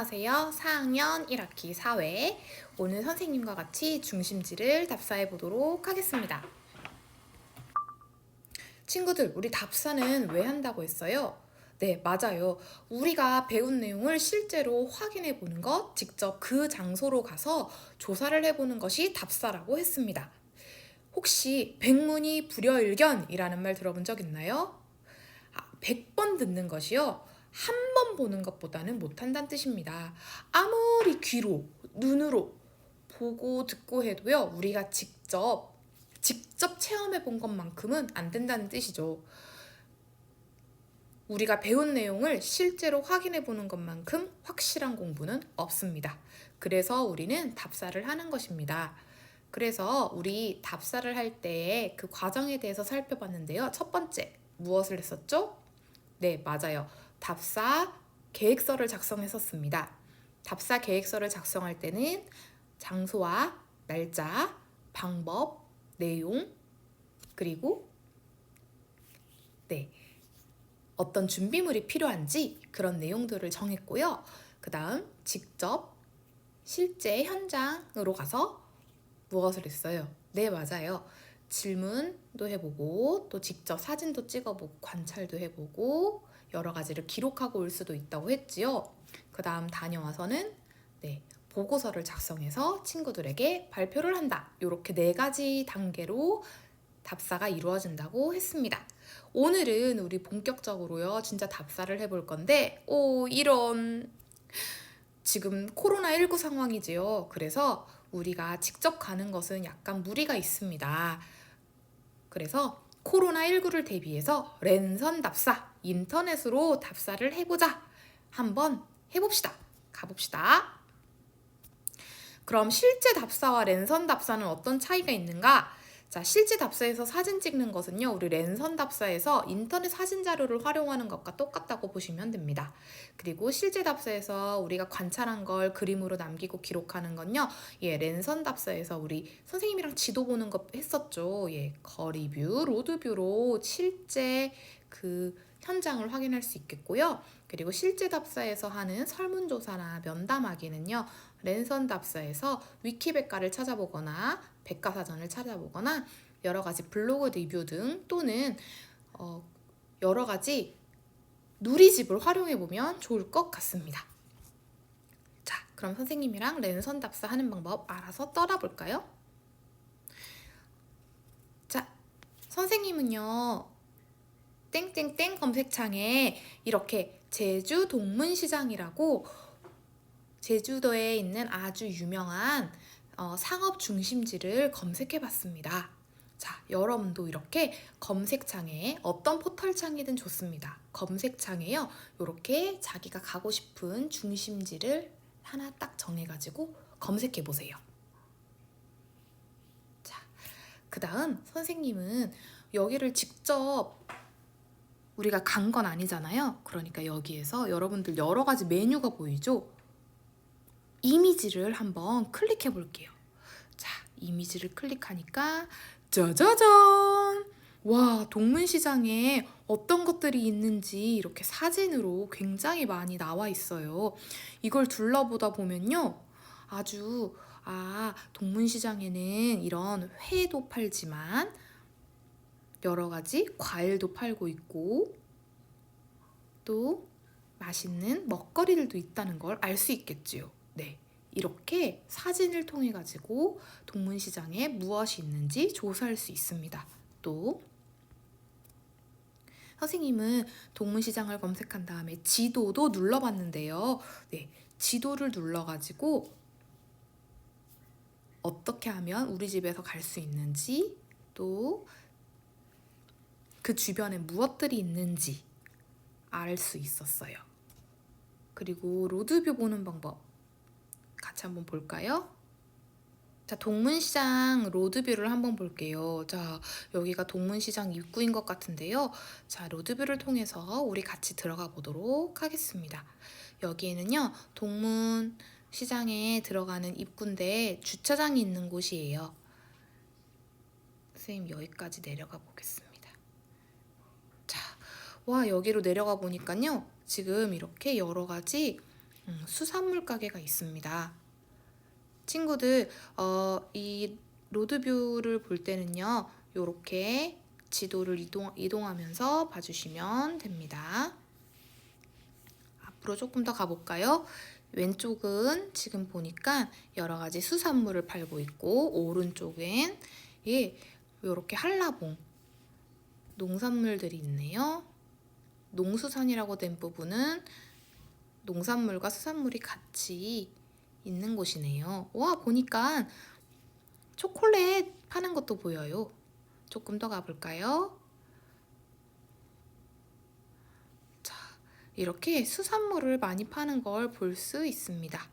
안녕하세요. 4학년 1학기 사회. 오늘 선생님과 같이 중심지를 답사해 보도록 하겠습니다. 친구들, 우리 답사는 왜 한다고 했어요? 네, 맞아요. 우리가 배운 내용을 실제로 확인해 보는 것, 직접 그 장소로 가서 조사를 해보는 것이 답사라고 했습니다. 혹시 백문이 불여일견이라는 말 들어본 적 있나요? 100번 듣는 것이요. 한 번 보는 것보다는 못한다는 뜻입니다. 아무리 귀로, 눈으로 보고 듣고 해도요. 우리가 직접 체험해 본 것만큼은 안 된다는 뜻이죠. 우리가 배운 내용을 실제로 확인해 보는 것만큼 확실한 공부는 없습니다. 그래서 우리는 답사를 하는 것입니다. 그래서 우리 답사를 할 때 그 과정에 대해서 살펴봤는데요. 첫 번째, 무엇을 했었죠? 네, 맞아요. 답사 계획서를 작성했었습니다. 답사 계획서를 작성할 때는 장소와 날짜, 방법, 내용, 그리고 어떤 준비물이 필요한지 그런 내용들을 정했고요. 그 다음 직접 실제 현장으로 가서 무엇을 했어요? 네, 맞아요. 질문도 해보고 또 직접 사진도 찍어보고 관찰도 해보고 여러 가지를 기록하고 올 수도 있다고 했지요. 그 다음 다녀와서는 보고서를 작성해서 친구들에게 발표를 한다. 이렇게 4가지 단계로 답사가 이루어진다고 했습니다. 오늘은 우리 본격적으로요. 진짜 답사를 해볼 건데 이런 지금 코로나19 상황이지요. 그래서 우리가 직접 가는 것은 약간 무리가 있습니다. 그래서 코로나19를 대비해서 랜선 답사, 인터넷으로 답사를 해보자. 한번 해봅시다. 가봅시다. 그럼 실제 답사와 랜선 답사는 어떤 차이가 있는가? 자, 실제 답사에서 사진 찍는 것은요, 우리 랜선 답사에서 인터넷 사진 자료를 활용하는 것과 똑같다고 보시면 됩니다. 그리고 실제 답사에서 우리가 관찰한 걸 그림으로 남기고 기록하는 건요, 랜선 답사에서 우리 선생님이랑 지도 보는 거 했었죠. 거리뷰, 로드뷰로 실제 그 현장을 확인할 수 있겠고요. 그리고 실제 답사에서 하는 설문조사나 면담하기는요, 랜선 답사에서 위키백과를 찾아보거나 백과사전을 찾아보거나 여러 가지 블로그 리뷰 등 또는 여러 가지 누리집을 활용해보면 좋을 것 같습니다. 자, 그럼 선생님이랑 랜선 답사하는 방법 알아서 떠나볼까요? 자, 선생님은요, 땡땡땡 검색창에 이렇게 제주 동문시장이라고 제주도에 있는 아주 유명한 상업 중심지를 검색해봤습니다. 자, 여러분도 이렇게 검색창에 어떤 포털창이든 좋습니다. 검색창에요, 이렇게 자기가 가고 싶은 중심지를 하나 딱 정해가지고 검색해보세요. 자, 그 다음 선생님은 여기를 직접 우리가 간 건 아니잖아요. 그러니까 여기에서 여러분들 여러 가지 메뉴가 보이죠? 이미지를 한번 클릭해 볼게요. 자, 이미지를 클릭하니까 짜자잔! 와, 동문시장에 어떤 것들이 있는지 이렇게 사진으로 굉장히 많이 나와 있어요. 이걸 둘러보다 보면요. 아주 동문시장에는 이런 회도 팔지만 여러 가지 과일도 팔고 있고 또 맛있는 먹거리들도 있다는 걸 알 수 있겠지요. 네, 이렇게 사진을 통해 가지고 동문시장에 무엇이 있는지 조사할 수 있습니다. 또 선생님은 동문시장을 검색한 다음에 지도도 눌러봤는데요. 네, 지도를 눌러가지고 어떻게 하면 우리 집에서 갈 수 있는지 또 그 주변에 무엇들이 있는지 알 수 있었어요. 그리고 로드뷰 보는 방법 같이 한번 볼까요? 자, 동문시장 로드뷰를 한번 볼게요. 자, 여기가 동문시장 입구인 것 같은데요. 자, 로드뷰를 통해서 우리 같이 들어가 보도록 하겠습니다. 여기에는요, 동문시장에 들어가는 입구인데 주차장이 있는 곳이에요. 선생님, 여기까지 내려가 보겠습니다. 자, 와, 여기로 내려가 보니까요, 지금 이렇게 여러 가지 수산물 가게가 있습니다. 친구들, 이 로드뷰를 볼 때는요, 이렇게 지도를 이동하면서 봐주시면 됩니다. 앞으로 조금 더 가볼까요? 왼쪽은 지금 보니까 여러 가지 수산물을 팔고 있고, 오른쪽엔 이렇게 한라봉 농산물들이 있네요. 농수산이라고 된 부분은 농산물과 수산물이 같이 있는 곳이네요. 와, 보니까 초콜릿 파는 것도 보여요. 조금 더 가볼까요? 자, 이렇게 수산물을 많이 파는 걸 볼 수 있습니다.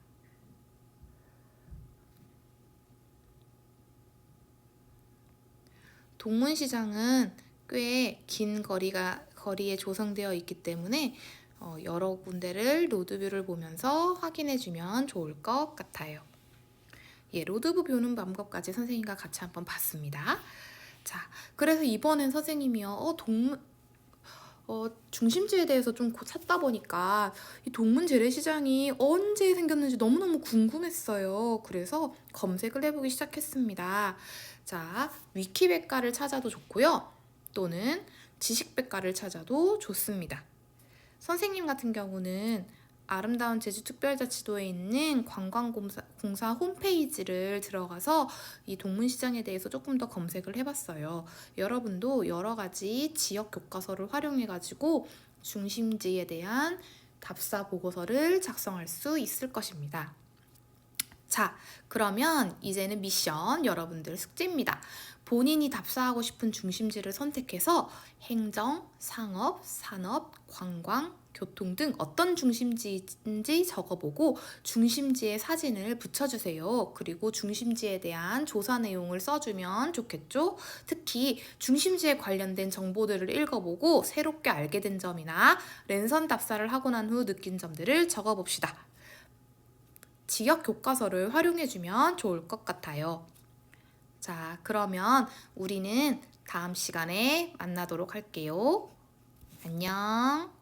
동문시장은 꽤 긴 거리에 조성되어 있기 때문에 여러 군데를 로드뷰를 보면서 확인해주면 좋을 것 같아요. 로드뷰 보는 방법까지 선생님과 같이 한번 봤습니다. 자, 그래서 이번엔 선생님이요, 중심지에 대해서 좀 찾다 보니까 이 동문 재래시장이 언제 생겼는지 너무너무 궁금했어요. 그래서 검색을 해보기 시작했습니다. 자, 위키백과를 찾아도 좋고요. 또는 지식백과를 찾아도 좋습니다. 선생님 같은 경우는 아름다운 제주특별자치도에 있는 관광공사 홈페이지를 들어가서 이 동문시장에 대해서 조금 더 검색을 해봤어요. 여러분도 여러 가지 지역 교과서를 활용해가지고 중심지에 대한 답사 보고서를 작성할 수 있을 것입니다. 자, 그러면 이제는 미션, 여러분들 숙제입니다. 본인이 답사하고 싶은 중심지를 선택해서 행정, 상업, 산업, 관광, 교통 등 어떤 중심지인지 적어보고 중심지에 사진을 붙여주세요. 그리고 중심지에 대한 조사 내용을 써주면 좋겠죠? 특히 중심지에 관련된 정보들을 읽어보고 새롭게 알게 된 점이나 랜선 답사를 하고 난 후 느낀 점들을 적어봅시다. 지역 교과서를 활용해주면 좋을 것 같아요. 자, 그러면 우리는 다음 시간에 만나도록 할게요. 안녕.